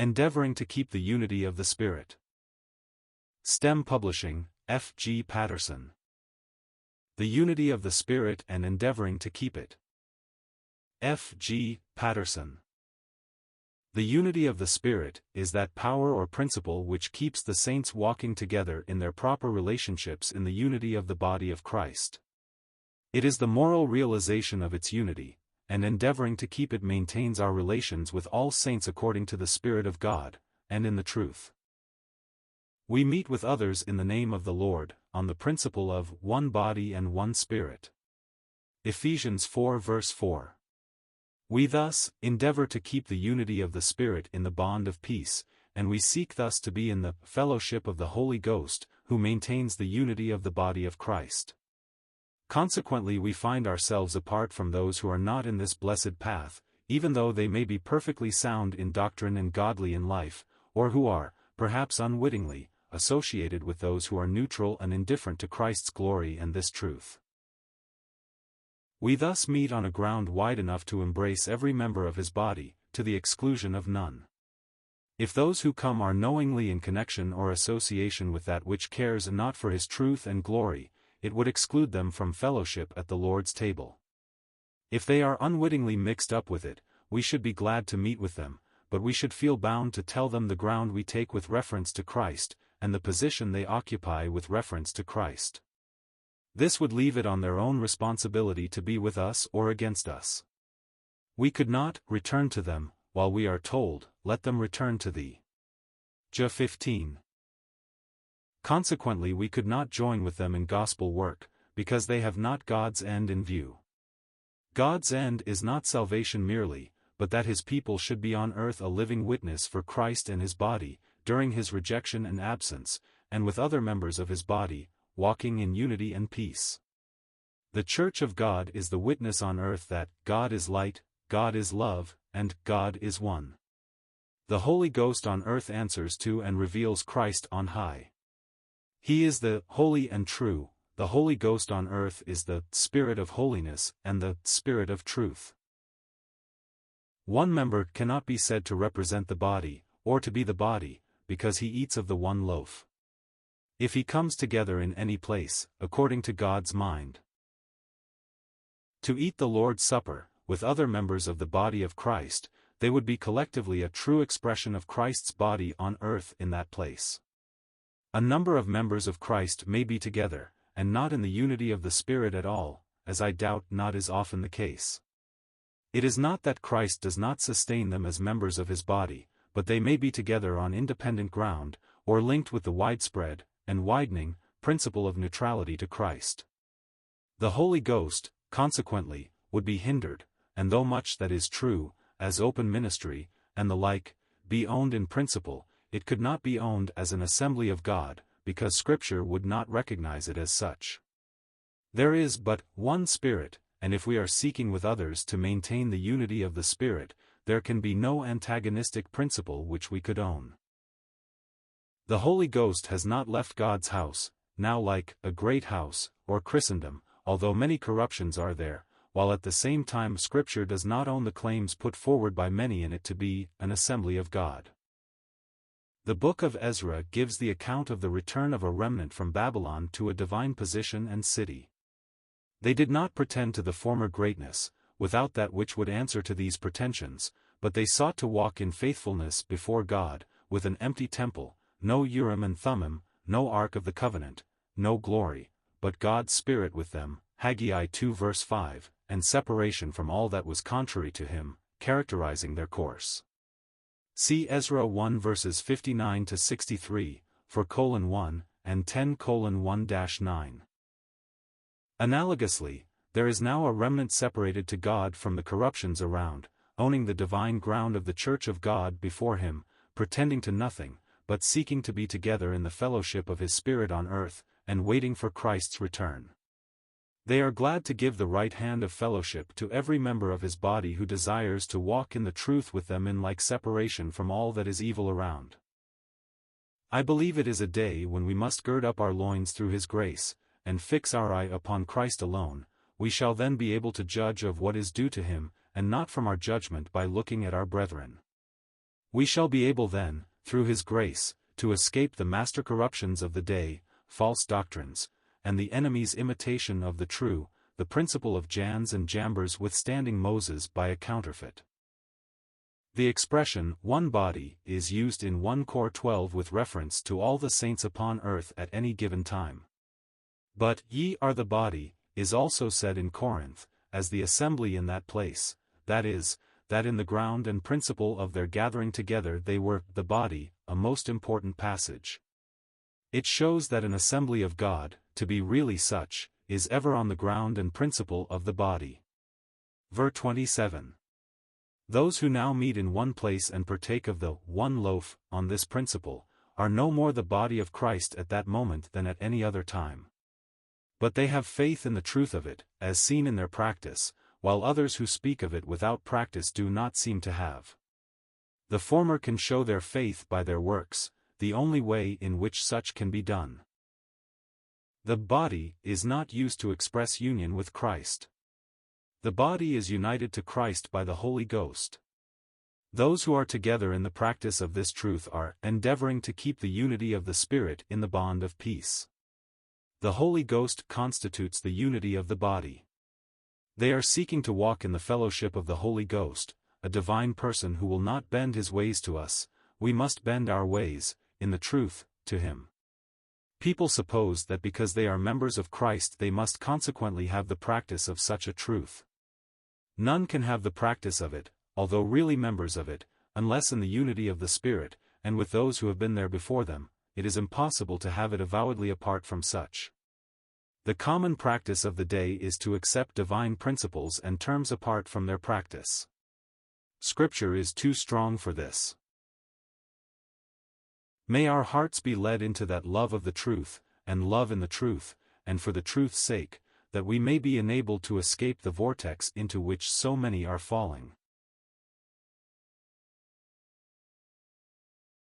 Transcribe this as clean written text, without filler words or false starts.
Endeavoring to keep the unity of the Spirit. STEM Publishing, F G Patterson. The unity of the Spirit and endeavoring to keep it. F G Patterson. The unity of the Spirit is that power or principle which keeps the saints walking together in their proper relationships in the unity of the body of Christ. It is the moral realization of its unity, and endeavoring to keep it maintains our relations with all saints according to the Spirit of God, and in the truth. We meet with others in the name of the Lord, on the principle of one body and one Spirit. Ephesians 4 verse 4. We thus endeavor to keep the unity of the Spirit in the bond of peace, and we seek thus to be in the fellowship of the Holy Ghost, who maintains the unity of the body of Christ. Consequently, we find ourselves apart from those who are not in this blessed path, even though they may be perfectly sound in doctrine and godly in life, or who are, perhaps unwittingly, associated with those who are neutral and indifferent to Christ's glory and this truth. We thus meet on a ground wide enough to embrace every member of his body, to the exclusion of none. If those who come are knowingly in connection or association with that which cares not for his truth and glory, it would exclude them from fellowship at the Lord's table. If they are unwittingly mixed up with it, we should be glad to meet with them, but we should feel bound to tell them the ground we take with reference to Christ, and the position they occupy with reference to Christ. This would leave it on their own responsibility to be with us or against us. We could not return to them, while we are told, let them return to thee. Jah 15. Consequently, we could not join with them in gospel work, because they have not God's end in view. God's end is not salvation merely, but that his people should be on earth a living witness for Christ and his body, during his rejection and absence, and with other members of his body, walking in unity and peace. The Church of God is the witness on earth that God is light, God is love, and God is one. The Holy Ghost on earth answers to and reveals Christ on high. He is the holy and true. The Holy Ghost on earth is the Spirit of holiness and the Spirit of truth. One member cannot be said to represent the body, or to be the body, because he eats of the one loaf. If he comes together in any place, according to God's mind, to eat the Lord's Supper, with other members of the body of Christ, they would be collectively a true expression of Christ's body on earth in that place. A number of members of Christ may be together, and not in the unity of the Spirit at all, as I doubt not is often the case. It is not that Christ does not sustain them as members of his body, but they may be together on independent ground, or linked with the widespread, and widening, principle of neutrality to Christ. The Holy Ghost, consequently, would be hindered, and though much that is true, as open ministry, and the like, be owned in principle, it could not be owned as an assembly of God, because Scripture would not recognize it as such. There is but one Spirit, and if we are seeking with others to maintain the unity of the Spirit, there can be no antagonistic principle which we could own. The Holy Ghost has not left God's house, now like a great house, or Christendom, although many corruptions are there, while at the same time Scripture does not own the claims put forward by many in it to be an assembly of God. The book of Ezra gives the account of the return of a remnant from Babylon to a divine position and city. They did not pretend to the former greatness, without that which would answer to these pretensions, but they sought to walk in faithfulness before God, with an empty temple, no Urim and Thummim, no Ark of the Covenant, no glory, but God's Spirit with them, Haggai 2 verse 5, and separation from all that was contrary to him, characterizing their course. See Ezra 1 verses 59 to 63, for 1, and 10:1-9. Analogously, there is now a remnant separated to God from the corruptions around, owning the divine ground of the Church of God before him, pretending to nothing, but seeking to be together in the fellowship of his Spirit on earth, and waiting for Christ's return. They are glad to give the right hand of fellowship to every member of his body who desires to walk in the truth with them in like separation from all that is evil around. I believe it is a day when we must gird up our loins through his grace, and fix our eye upon Christ alone. We shall then be able to judge of what is due to him, and not from our judgment by looking at our brethren. We shall be able then, through his grace, to escape the master corruptions of the day, false doctrines, and the enemy's imitation of the true, the principle of Jannes and Jambres withstanding Moses by a counterfeit. The expression, one body, is used in 1 Cor 12 with reference to all the saints upon earth at any given time. But, ye are the body, is also said in Corinth, as the assembly in that place, that is, that in the ground and principle of their gathering together they were the body, a most important passage. It shows that an assembly of God, to be really such, is ever on the ground and principle of the body. Verse 27. Those who now meet in one place and partake of the one loaf, on this principle, are no more the body of Christ at that moment than at any other time. But they have faith in the truth of it, as seen in their practice, while others who speak of it without practice do not seem to have. The former can show their faith by their works, the only way in which such can be done. The body is not used to express union with Christ. The body is united to Christ by the Holy Ghost. Those who are together in the practice of this truth are endeavoring to keep the unity of the Spirit in the bond of peace. The Holy Ghost constitutes the unity of the body. They are seeking to walk in the fellowship of the Holy Ghost, a divine person who will not bend his ways to us. We must bend our ways, in the truth, to him. People suppose that because they are members of Christ they must consequently have the practice of such a truth. None can have the practice of it, although really members of it, unless in the unity of the Spirit, and with those who have been there before them. It is impossible to have it avowedly apart from such. The common practice of the day is to accept divine principles and terms apart from their practice. Scripture is too strong for this. May our hearts be led into that love of the truth, and love in the truth, and for the truth's sake, that we may be enabled to escape the vortex into which so many are falling.